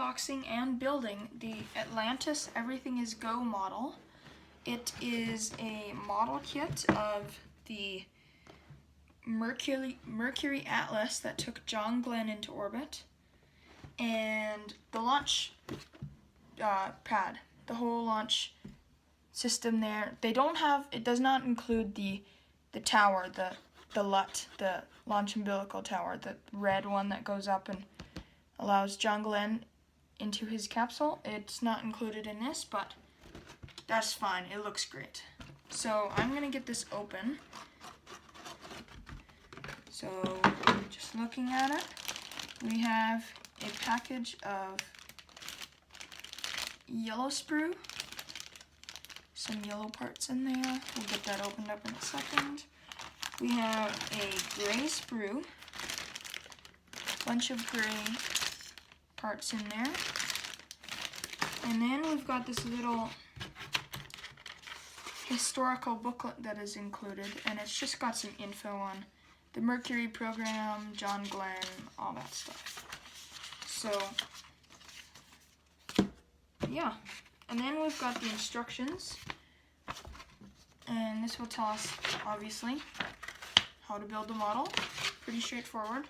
unboxing and building the Atlantis Everything is Go model. It is a model kit of the Mercury Atlas that took John Glenn into orbit, and the launch pad, the whole launch system there. It does not include the tower, the LUT, the launch umbilical tower, the red one that goes up and allows John Glenn into his capsule. It's not included in this, but that's fine. It looks great. So I'm gonna get this open. So just looking at it, we have a package of yellow sprue, some yellow parts in there. We'll get that opened up in a second. We have a gray sprue, bunch of gray parts in there. And then we've got this little historical booklet that is included, and it's just got some info on the Mercury program, John Glenn, all that stuff. So, yeah. And then we've got the instructions, and this will tell us, obviously, how to build the model. Pretty straightforward.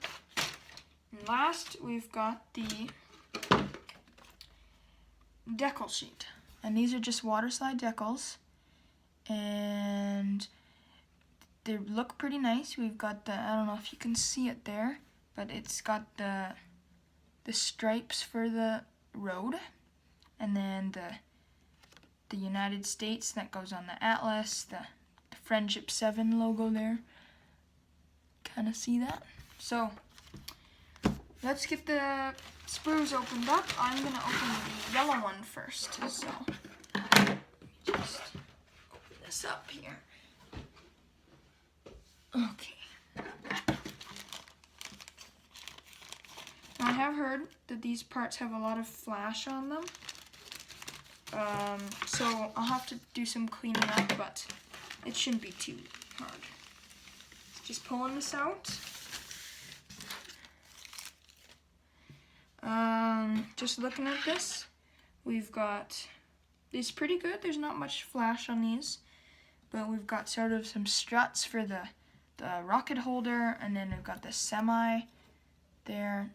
And last, we've got the decal sheet. And these are just water slide decals, and they look pretty nice. We've got the, I don't know if you can see it there, but it's got the stripes for the road, and then the United States that goes on the Atlas, the Friendship 7 logo there. Kind of see that? So let's get the sprues opened up. I'm gonna open the yellow one first. So let me just open this up here. Okay. Now I have heard that these parts have a lot of flash on them. So I'll have to do some cleaning up, but it shouldn't be too hard. Just pulling this out. Just looking at this, we've got, it's pretty good. There's not much flash on these, but we've got sort of some struts for the rocket holder, and then we've got the semi there,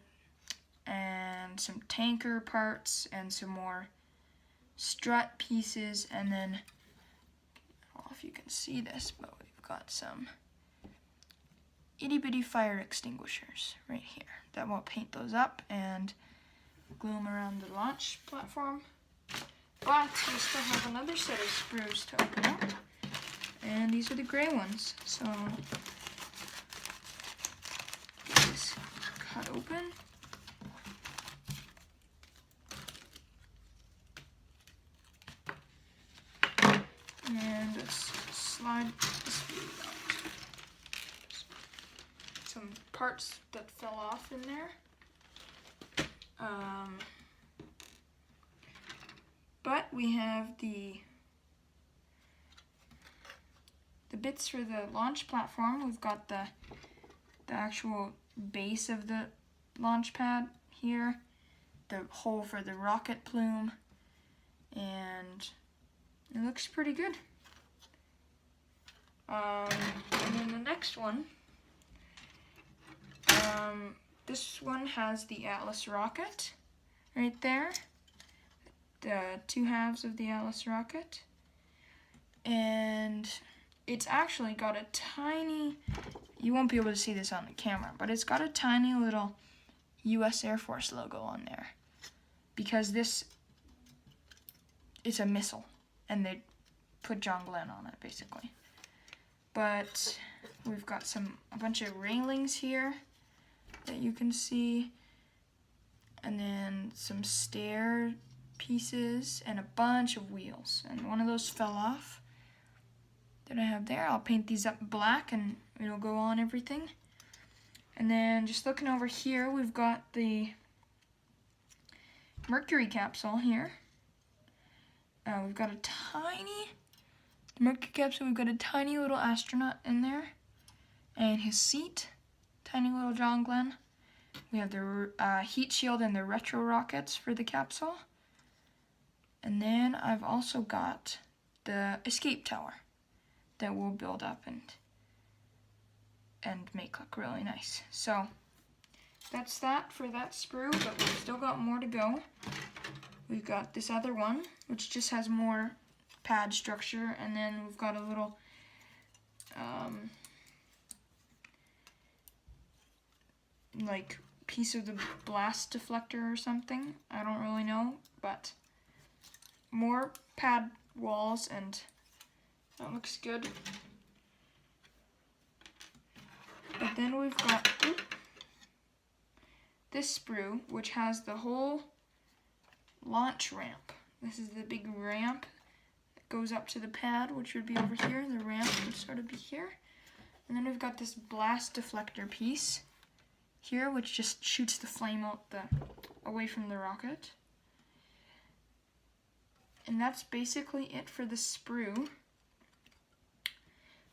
and some tanker parts, and some more strut pieces, and then, I don't know if you can see this, but we've got some itty bitty fire extinguishers right here that will paint those up and glue them around the launch platform. But we still have another set of sprues to open up, and these are the gray ones. So get this cut open. And let's slide this view out. Some parts that fell off in there. But we have the bits for the launch platform. We've got the actual base of the launch pad here, the hole for the rocket plume, and it looks pretty good. And then the next one, this one has the Atlas rocket right there, the two halves of the Atlas rocket, and it's actually got a tiny, you won't be able to see this on the camera, but it's got a tiny little US Air Force logo on there, because this is a missile, and they put John Glenn on it, basically. But we've got a bunch of railings here that you can see, and then some stair pieces and a bunch of wheels, and one of those fell off that I have there. I'll paint these up black and it'll go on everything. And then just looking over here, we've got the Mercury capsule here. We've got a tiny Mercury capsule. We've got a tiny little astronaut in there, and his seat, tiny little John Glenn. We have the heat shield and the retro rockets for the capsule. And then I've also got the escape tower that we'll build up and make look really nice. So that's that for that sprue, but we've still got more to go. We've got this other one, which just has more pad structure, and then we've got a little like piece of the blast deflector or something. I don't really know, but more pad walls, and that looks good. But then we've got this sprue, which has the whole launch ramp. This is the big ramp that goes up to the pad, which would be over here. The ramp would sort of be here. And then we've got this blast deflector piece here, which just shoots the flame out away from the rocket. And that's basically it for the sprue.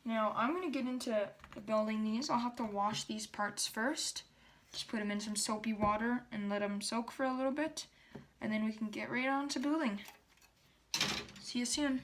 Now I'm going to get into building these. I'll have to wash these parts first. Just put them in some soapy water and let them soak for a little bit. And then we can get right on to building. See you soon.